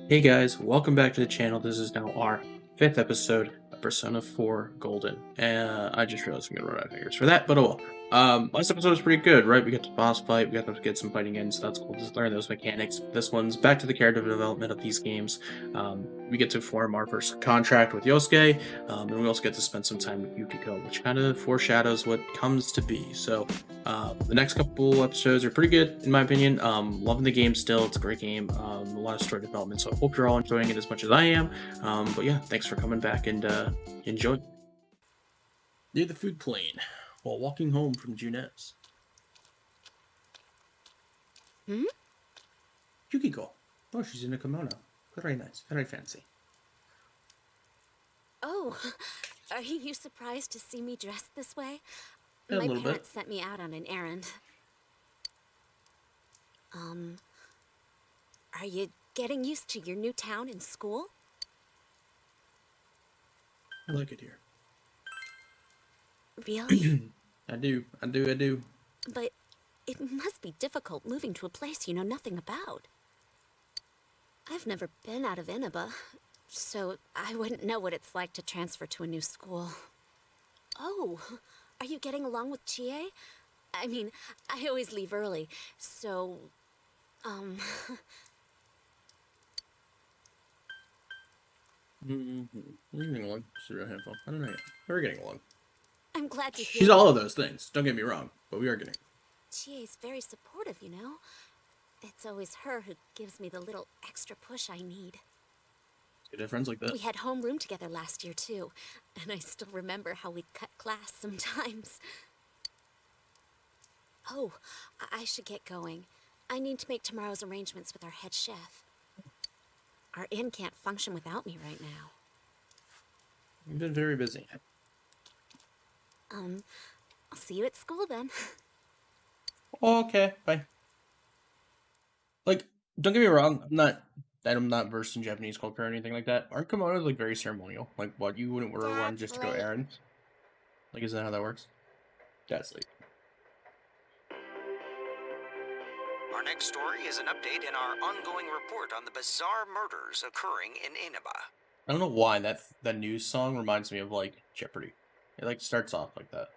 Hey guys, welcome back to the channel. This is now our fifth episode of Persona 4 Golden. I just realized I'm gonna run out of fingers for that, but oh well. Last episode was pretty good, right? We got the boss fight, we got to get some fighting in, so that's cool. Just learn those mechanics. This one's back to the character development of these games. We get to form our first contract with Yosuke, and we also get to spend some time with Yukiko, which kind of foreshadows what comes to be. So the next couple episodes are pretty good, in my opinion. Loving the game still. It's a great game. A lot of story development. So I hope you're all enjoying it as much as I am. But yeah, thanks for coming back and enjoy. Near the food plane, while walking home from Junes. Hmm? Yukiko. Oh, she's in a kimono. Very nice. Very fancy. Oh, are you surprised to see me dressed this way? A My little bit. parents sent me out on an errand. Are you getting used to your new town and school? I like it here. Really? I do. I do. But it must be difficult moving to a place you know nothing about. I've never been out of Inaba, so I wouldn't know what it's like to transfer to a new school. Oh, are you getting along with Chie? I mean, I always leave early, so, We're getting along. Just a real handful. I don't know yet. We're getting along. I'm glad to hear She's that. all of those things. Don't get me wrong, but we are getting. Chie's very supportive, you know? It's always her who gives me the little extra push I need. Good to have friends like that. We had homeroom together last year, too, and I still remember how we'd cut class sometimes. Oh, I should get going. I need to make tomorrow's arrangements with our head chef. Our inn can't function without me right now. You've been very busy. I'll see you at school then. Okay, bye. Like, don't get me wrong, I'm not versed in Japanese culture or anything like that. Aren't kimonos like very ceremonial? Like, what, you wouldn't wear one just to go errands? Like, is that how that works? That's late. Our next story is an update in our ongoing report on the bizarre murders occurring in Inaba. I don't know why that news song reminds me of like Jeopardy. It like starts off like that.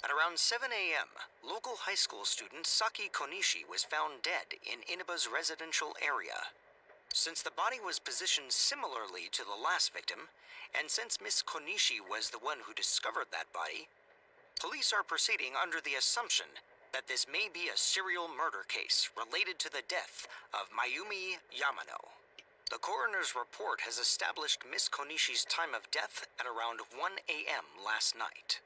At around 7 a.m., local high school student Saki Konishi was found dead in Inaba's residential area. Since the body was positioned similarly to the last victim, and since Miss Konishi was the one who discovered that body, police are proceeding under the assumption that this may be a serial murder case related to the death of Mayumi Yamano. The coroner's report has established Miss Konishi's time of death at around 1 a.m. last night.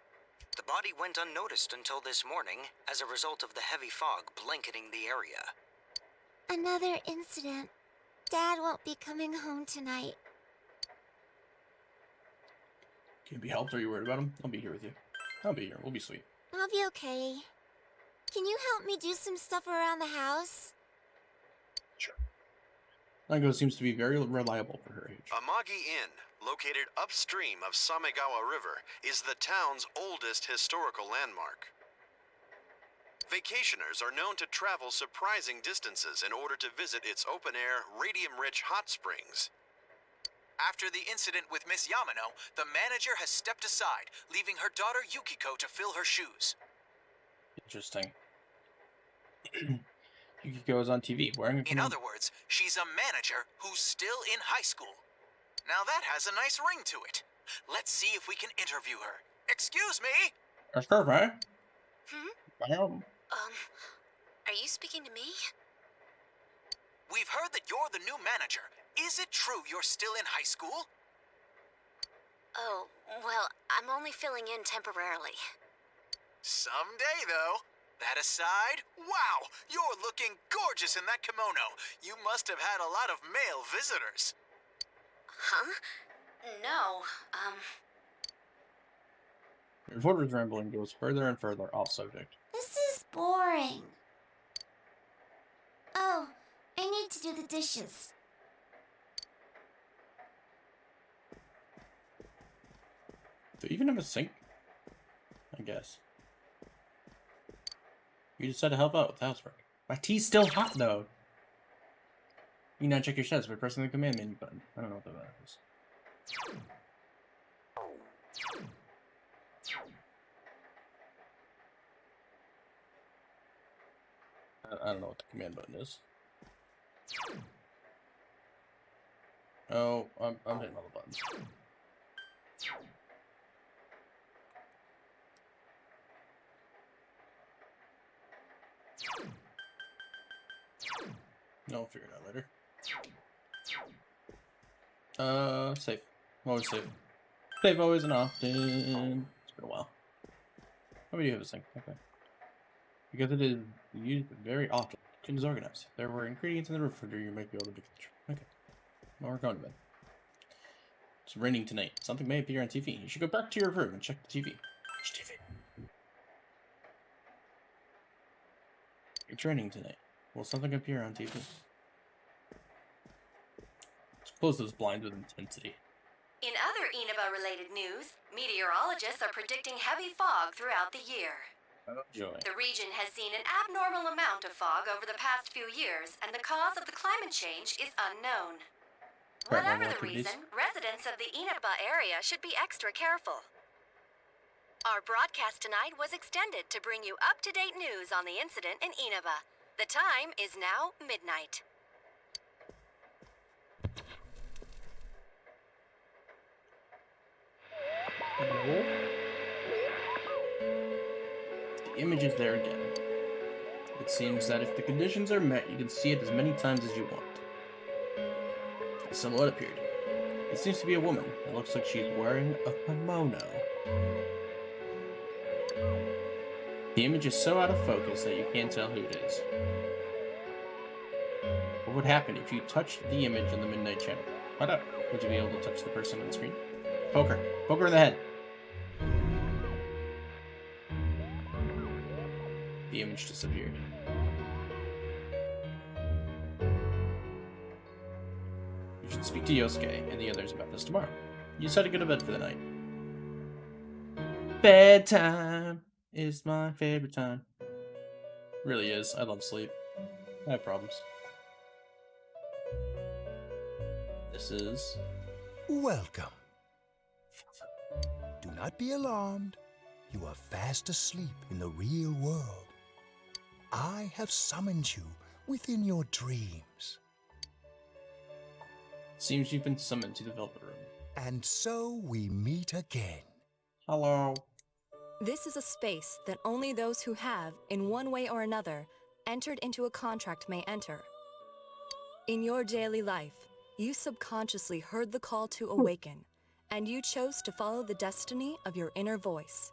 The body went unnoticed until this morning as a result of the heavy fog blanketing the area. Another incident. Dad won't be coming home tonight. Can it be helped? Are you worried about him? I'll be here with you. I'll be here. We'll be sweet. I'll be okay. Can you help me do some stuff around the house? Sure. Nango seems to be very reliable for her age. Amagi Inn, located upstream of Samegawa River, is the town's oldest historical landmark. Vacationers are known to travel surprising distances in order to visit its open-air, radium-rich hot springs. After the incident with Miss Yamano, the manager has stepped aside, leaving her daughter Yukiko to fill her shoes. Interesting. Yukiko is on TV wearing a In kimono. other words, she's a manager who's still in high school. Now that has a nice ring to it. Let's see if we can interview her. Excuse me? That's her, right? Are you speaking to me? We've heard that you're the new manager. Is it true you're still in high school? Oh, well, I'm only filling in temporarily. Someday, though. That aside, wow, you're looking gorgeous in that kimono. You must have had a lot of male visitors. Huh? No, The reporter's rambling goes further and further off subject. This is boring. Oh, I need to do the dishes. Do you even have a sink? I guess. You just said to help out with housework. My tea's still hot though. You now check your stats by pressing the command menu button. I don't know what that is. I don't know what the command button is. Oh, I'm hitting all the buttons. No, I'll figure it out later. Save. Always save. Save always and often. It's been a while. How many do you have this thing? Okay. Because it is used very often. Kitchen is organized. There were ingredients in the refrigerator you might be able to be. Okay. Now we're going to bed. It's raining tonight. Something may appear on TV. You should go back to your room and check the TV. Which TV? It's raining tonight. Will something appear on TV? Let's close those blinds with intensity. In other Inaba-related news, meteorologists are predicting heavy fog throughout the year. Oh, joy. The region has seen an abnormal amount of fog over the past few years, and the cause of the climate change is unknown. Whatever the reason, residents of the Inaba area should be extra careful. Our broadcast tonight was extended to bring you up-to-date news on the incident in Inaba. The time is now midnight. The image is there again. It seems that if the conditions are met, you can see it as many times as you want. A silhouette appeared. It seems to be a woman. It looks like she's wearing a kimono. The image is so out of focus that you can't tell who it is. What would happen if you touched the image in the Midnight Channel? Find out. Would you be able to touch the person on the screen? Poke her. Poke her in the head. The image disappeared. You should speak to Yosuke and the others about this tomorrow. You decide to go to bed for the night. Bedtime is my favorite time. Really is. I love sleep. I have problems. This is... Welcome. Do not be alarmed. You are fast asleep in the real world. I have summoned you within your dreams. Seems you've been summoned to the Velvet Room. And so we meet again. Hello. This is a space that only those who have, in one way or another, entered into a contract may enter. In your daily life, you subconsciously heard the call to awaken, and you chose to follow the destiny of your inner voice,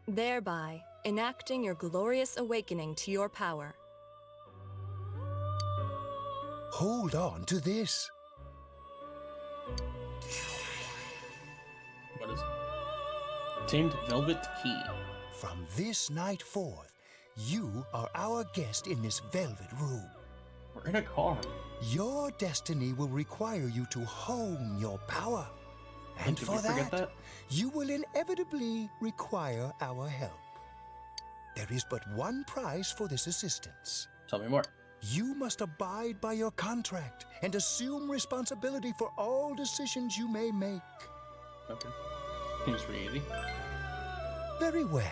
thereby enacting your glorious awakening to your power. Hold on to this. What is it? Obtained Velvet Key. From this night forth, you are our guest in this velvet room. We're in a car. Your destiny will require you to hone your power. And Did for we forget that? you will inevitably require our help. There is but one price for this assistance. Tell me more. You must abide by your contract and assume responsibility for all decisions you may make. Okay. Seems pretty easy. Very well.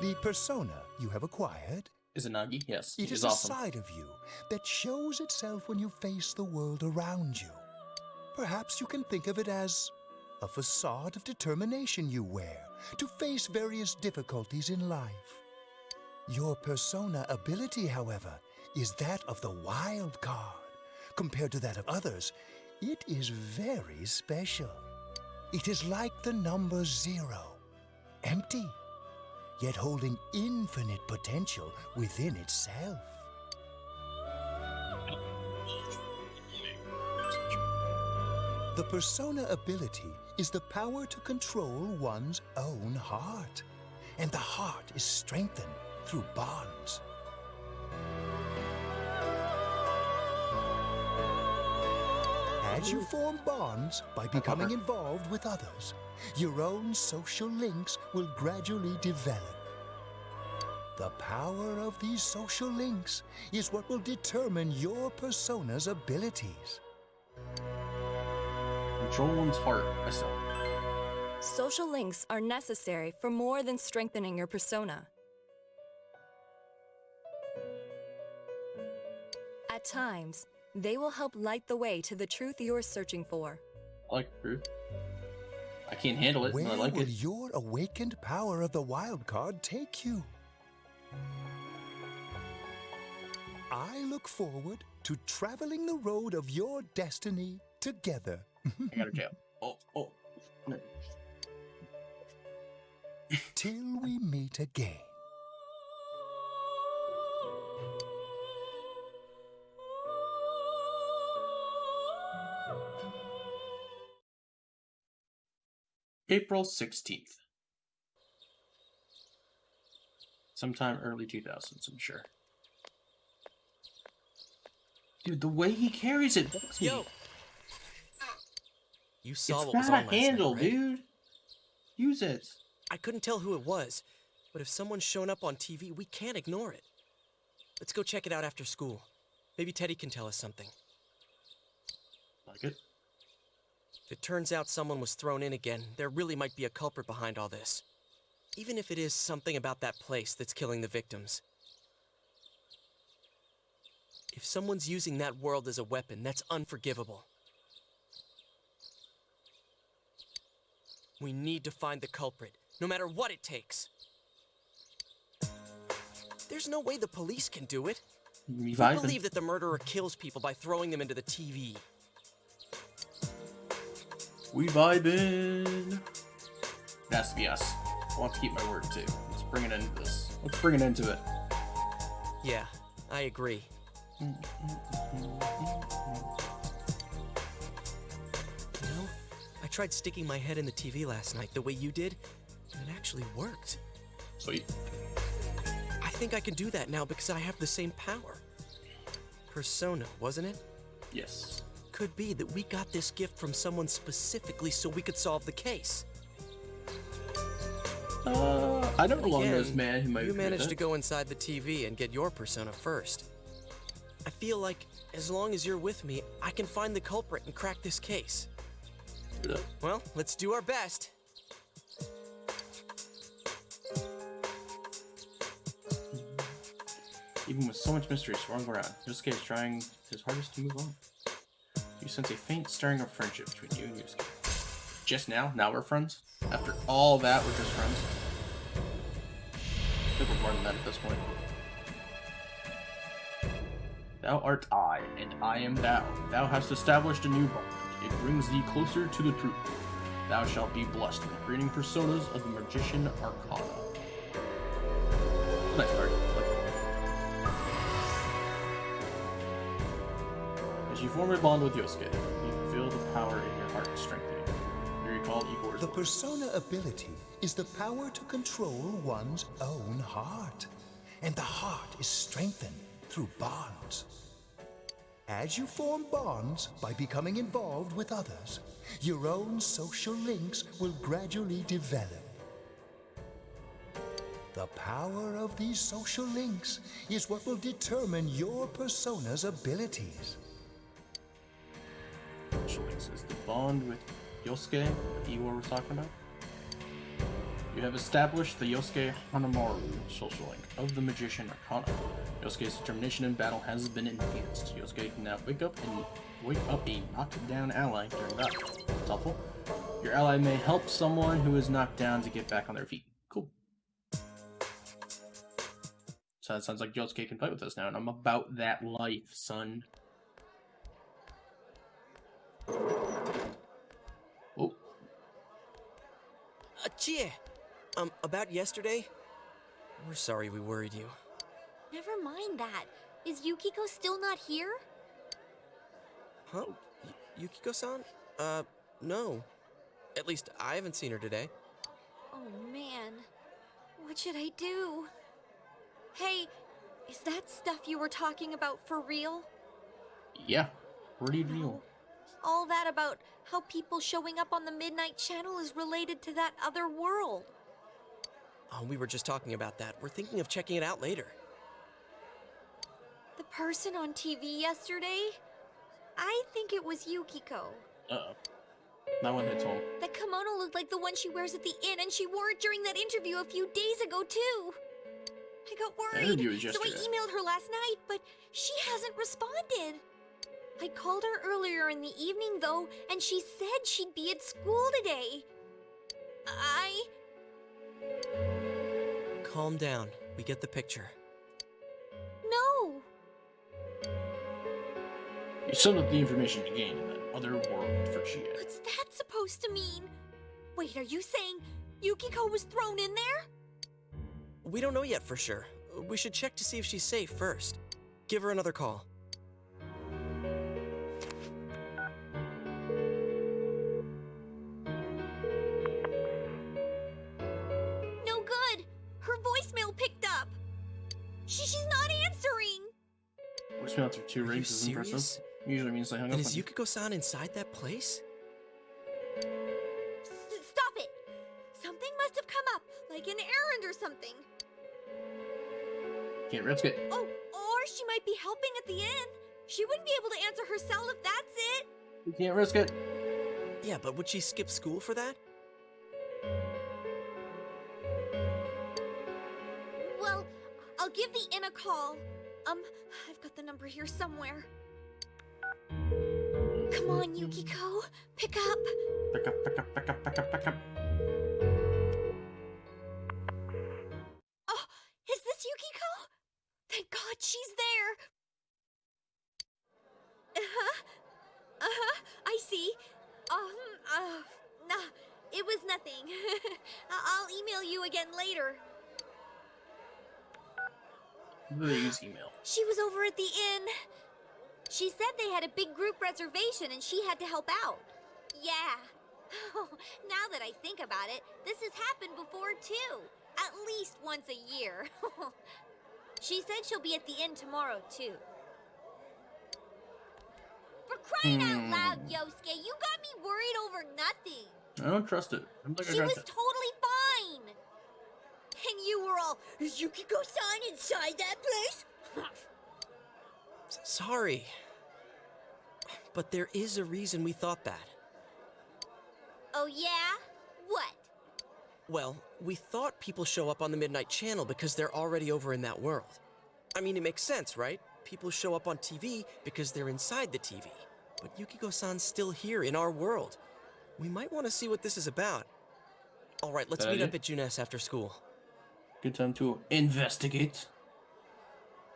The persona you have acquired, Is it Nagi? Yes. it She's is awesome. a side of you that shows itself when you face the world around you. Perhaps you can think of it as a facade of determination you wear to face various difficulties in life. Your persona ability, however, is that of the wild card. Compared to that of others, it is very special. It is like the number 0, empty, yet holding infinite potential within itself. The persona ability is the power to control one's own heart, and the heart is strengthened through bonds. As you form bonds by becoming involved with others, your own social links will gradually develop. The power of these social links is what will determine your persona's abilities. Control one's heart. I saw. Social links are necessary for more than strengthening your persona. At times, they will help light the way to the truth you're searching for. I like truth. I can't handle it, Where but I like will it. your awakened power of the wild card take you? I look forward to traveling the road of your destiny together. I got a jail. Oh. No. Till we meet again. April 16th. Sometime early 2000s, I'm sure. Dude, the way he carries it bugs me. Yo! You saw It's what was not on a last handle, night, right? dude. Use it. I couldn't tell who it was, but if someone's shown up on TV, we can't ignore it. Let's go check it out after school. Maybe Teddy can tell us something. Like it? If it turns out someone was thrown in again, there really might be a culprit behind all this. Even if it is something about that place that's killing the victims. If someone's using that world as a weapon, that's unforgivable. We need to find the culprit, no matter what it takes. There's no way the police can do it. Me We vibing. believe that the murderer kills people by throwing them into the TV. We vibing. It has to be us. I want to keep my word too. Let's bring it into this. Let's bring it into it. Yeah, I agree. You know, I tried sticking my head in the TV last night the way you did, and it actually worked. Sweet. I think I can do that now because I have the same power. Persona, wasn't it? Yes. Could be that we got this gift from someone specifically so we could solve the case. I know along Again, those man who might you have managed to go inside the TV and get your persona first. I feel like as long as you're with me, I can find the culprit and crack this case. Well, let's do our best. Even with so much mystery swirling around, Yosuke is trying his hardest to move on. You sense a faint stirring of friendship between you and Yosuke. Just now? Now we're friends? After all that, we're just friends? I think we're more than that at this point. Thou art I, and I am thou. Thou hast established a new bond. It brings thee closer to the truth. Thou shalt be blessed with creating personas of the Magician Arcana. Nice card. As you form a bond with Yosuke, you feel the power in your heart strengthening. You recall Igor's The words. persona ability is the power to control one's own heart. And the heart is strengthened through bonds. As you form bonds by becoming involved with others, your own social links will gradually develop. The power of these social links is what will determine your persona's abilities. Social links is the bond with Yosuke that Igor was talking about. You have established the Yosuke Hanamaru social link of the Magician Arcana. Yosuke's determination in battle has been enhanced. Yosuke can now wake up a knocked down ally during battle. It's helpful. Your ally may help someone who is knocked down to get back on their feet. Cool. So that sounds like Yosuke can fight with us now, and I'm about that life, son. Oh. Chie! About yesterday? We're sorry we worried you. Never mind that. Is Yukiko still not here? Huh? Yukiko-san? No. At least I haven't seen her today. Oh man. What should I do? Hey, is that stuff you were talking about for real? Yeah. Pretty real. All that about how people showing up on the Midnight Channel is related to that other world. Oh, we were just talking about that. We're thinking of checking it out later. The person on TV yesterday? I think it was Yukiko. Uh-oh. That one hits home. That kimono looked like the one she wears at the inn, and she wore it during that interview a few days ago, too. I got worried, interview was so I yesterday. emailed her last night, but she hasn't responded. I called her earlier in the evening, though, and she said she'd be at school today. Calm down. We get the picture. No. You summed up the information you gained in that other world for GA. What's that supposed to mean? Wait, are you saying Yukiko was thrown in there? We don't know yet for sure. We should check to see if she's safe first. Give her another call. No good. Her voicemail picked up. She's not answering. Voicemail through 2 rings is serious? impressive. Usually means they hung And up is on you. Yukiko-san inside that place? Stop it. Something must have come up, like an errand or something. Can't risk it. Oh, or she might be helping at the inn. She wouldn't be able to answer her cell if that's it. You can't risk it. Yeah, but would she skip school for that? Well, I'll give the inn a call. I've got the number here somewhere. Come on, Yukiko. Pick up. Pick up, pick up, pick up, pick up, pick up. Oh, is this Yukiko? Thank God she's there. I see. Nah, it was nothing. I'll email you again later. Please email. She was over at the inn. She said they had a big group reservation and she had to help out. Yeah. Now that I think about it, this has happened before too. At least once a year. She said she'll be at the inn tomorrow too. For crying out loud, Yosuke, you got me worried over nothing. I don't trust it. I'm like, I She got was that. totally fine. And you were all, is Yukiko-san inside that place? Sorry. But there is a reason we thought that. Oh yeah? What? Well, we thought people show up on the Midnight Channel because they're already over in that world. I mean, it makes sense, right? People show up on TV because they're inside the TV. But Yukiko-san's still here in our world. We might want to see what this is about. All right, let's meet up at Junes after school. Good time to investigate.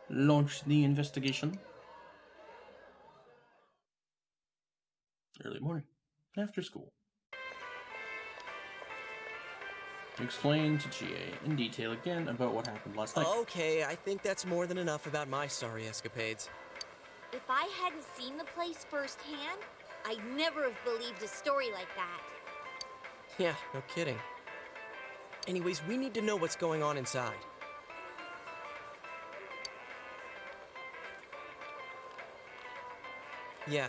Launch the investigation. Early morning. After school. Explain to GA in detail again about what happened last night. Okay, I think that's more than enough about my sorry escapades. If I hadn't seen the place firsthand, I'd never have believed a story like that. Yeah, no kidding. Anyways, we need to know what's going on inside. Yeah.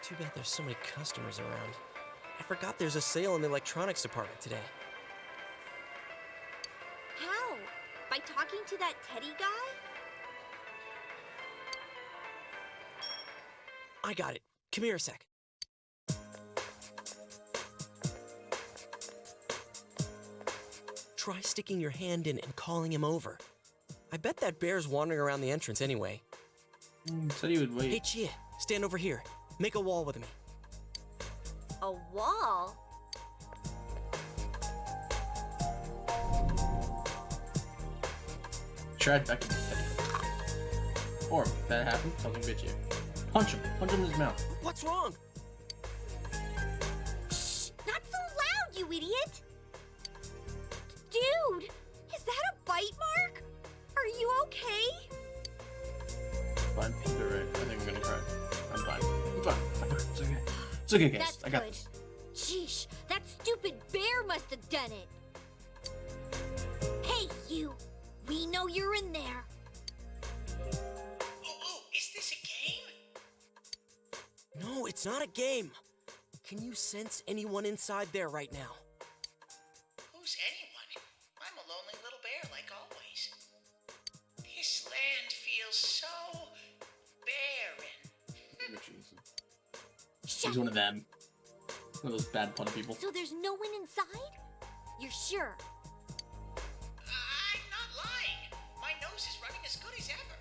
Too bad there's so many customers around. I forgot there's a sale in the electronics department today. How? By talking to that Teddy guy? I got it. Come here a sec. Try sticking your hand in and calling him over. I bet that bear's wandering around the entrance anyway. Said he would wait. Hey, Chia, stand over here. Make a wall with me. A wall? Tried back in the head. Or, if that happened, something bit you. Punch him. Punch him in his mouth. What's wrong? Shh! Not so loud, you idiot! Dude! Is that a bite mark? Are you okay? Fine. You're right. I think I'm gonna cry. I'm fine. I'm fine. It's okay. It's okay, guys. That's I got good. this. Sheesh, that stupid bear must have done it. Hey, you! We know you're in there. Oh, is this a game? No, it's not a game. Can you sense anyone inside there right now? Who's anyone? I'm Jesus. He's one of them. One of those bad pun people. So there's no one inside? You're sure? I'm not lying. My nose is running as good as ever.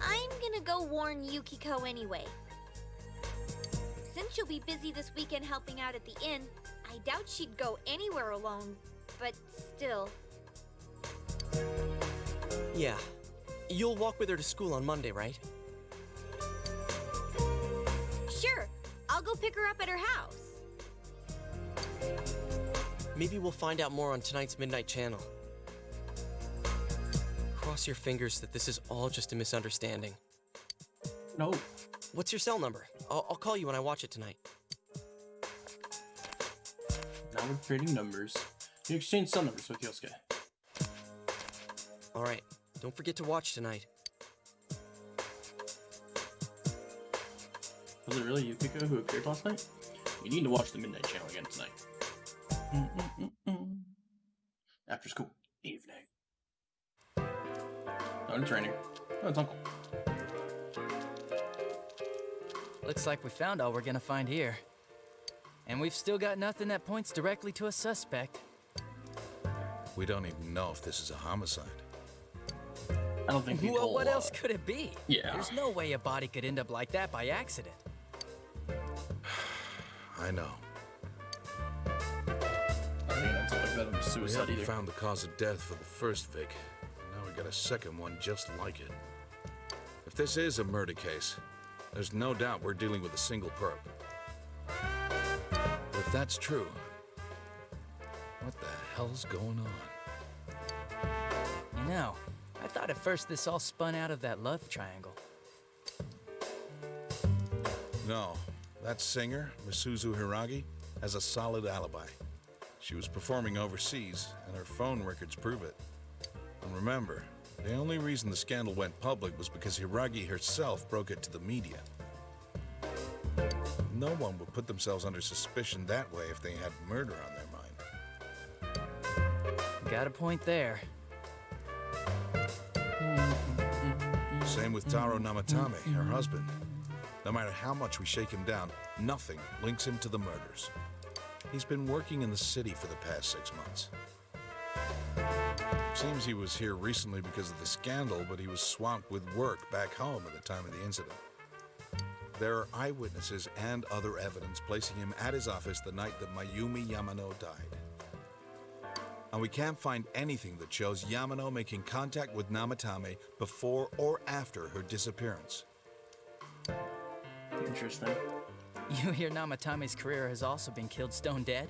I'm gonna go warn Yukiko anyway. Since she'll be busy this weekend helping out at the inn, I doubt she'd go anywhere alone. But still. Yeah. You'll walk with her to school on Monday, right? Sure, I'll go pick her up at her house. Maybe we'll find out more on tonight's Midnight Channel. Cross your fingers that this is all just a misunderstanding. No. What's your cell number? I'll call you when I watch it tonight. Now we're trading numbers. You exchange cell numbers with Yosuke. All right. Don't forget to watch tonight. Was it really Yukiko who appeared last night? You need to watch the Midnight Channel again tonight. After school. Evening. Oh, it's raining. Oh, it's Uncle. Looks like we found all we're gonna find here. And we've still got nothing that points directly to a suspect. We don't even know if this is a homicide. I don't think people... Well, what else could it be? Yeah. There's no way a body could end up like that by accident. I know. I think that's like that of We suicide haven't either. found the cause of death for the first Vic. Now we got a second one just like it. If this is a murder case, there's no doubt we're dealing with a single perp. But if that's true, what the hell's going on? You know, I thought at first this all spun out of that love triangle. No, that singer, Misuzu Hiragi, has a solid alibi. She was performing overseas, and her phone records prove it. And remember, the only reason the scandal went public was because Hiragi herself broke it to the media. No one would put themselves under suspicion that way if they had murder on their mind. Got a point there. Same with Taro Namatame, her husband. No matter how much we shake him down, nothing links him to the murders. He's been working in the city for the past 6 months. Seems he was here recently because of the scandal, but he was swamped with work back home at the time of the incident. There are eyewitnesses and other evidence placing him at his office the night that Mayumi Yamano died. And we can't find anything that shows Yamano making contact with Namatame before or after her disappearance. Interesting. You hear Namatame's career has also been killed stone dead?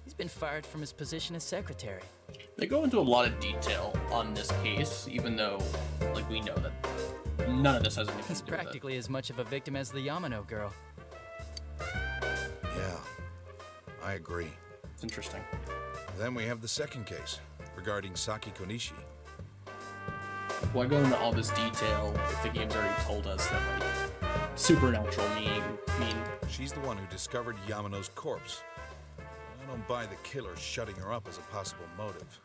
He's been fired from his position as secretary. They go into a lot of detail on this case, even though, like, we know that none of this has anything He's to do with it. practically as much of a victim as the Yamano girl. Yeah, I agree. It's interesting. Then we have the second case, regarding Saki Konishi. Why go into all this detail if the game's already told us that, like, supernatural mean? She's the one who discovered Yamano's corpse. I don't buy the killer shutting her up as a possible motive.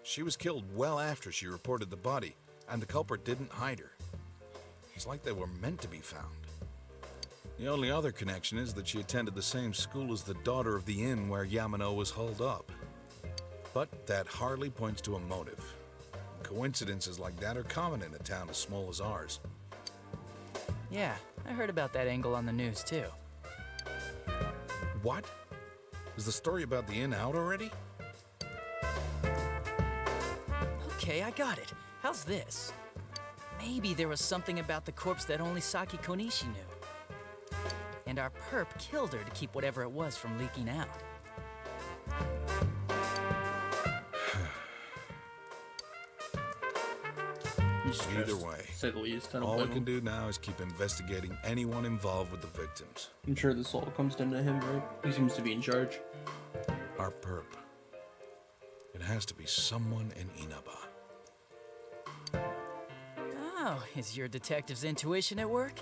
She was killed well after she reported the body, and the culprit didn't hide her. It's like they were meant to be found. The only other connection is that she attended the same school as the daughter of the inn where Yamano was holed up. But that hardly points to a motive. Coincidences like that are common in a town as small as ours. Yeah, I heard about that angle on the news too. What? Is the story about the inn out already? Okay, I got it. How's this? Maybe there was something about the corpse that only Saki Konishi knew. And our perp killed her to keep whatever it was from leaking out. Either way, to say the least. I don't all we blame can him. do now is keep investigating anyone involved with the victims. I'm sure this all comes down to him, right? He seems to be in charge. Our perp. It has to be someone in Inaba. Oh, is your detective's intuition at work?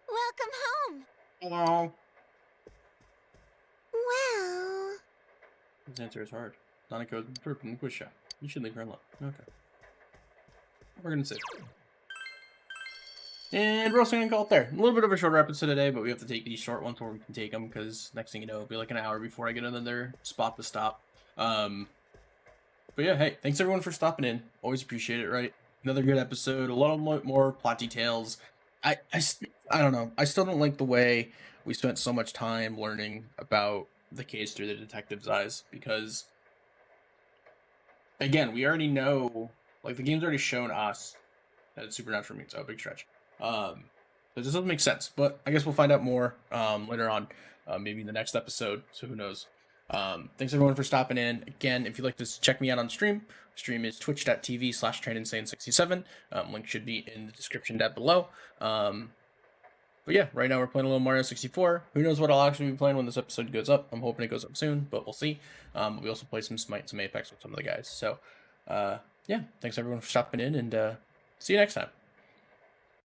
Welcome home. Hello. Well, This answer is hard. Nanako is the in the quiz shop. You should leave her alone. Okay. We're gonna see. And we're also gonna call it there. A little bit of a shorter episode today, but we have to take these short ones where we can take them, because next thing you know, it'll be like an hour before I get another spot to stop. But yeah, hey, thanks everyone for stopping in. Always appreciate it, right? Another good episode. A lot more plot details. I don't know. I still don't like the way we spent so much time learning about the case through the detective's eyes, because again, we already know, like, the game's already shown us that it's supernatural means. Oh, big stretch. So this doesn't make sense, but I guess we'll find out more later on, maybe in the next episode, so who knows. Thanks everyone for stopping in. Again, if you'd like to check me out on stream, stream is twitch.tv/traininsane67. Link should be in the description down below. But yeah, right now we're playing a little Mario 64. Who knows what I'll actually be playing when this episode goes up. I'm hoping it goes up soon, but we'll see. We also play some Smite, some Apex with some of the guys. So, yeah, thanks everyone for stopping in, and see you next time.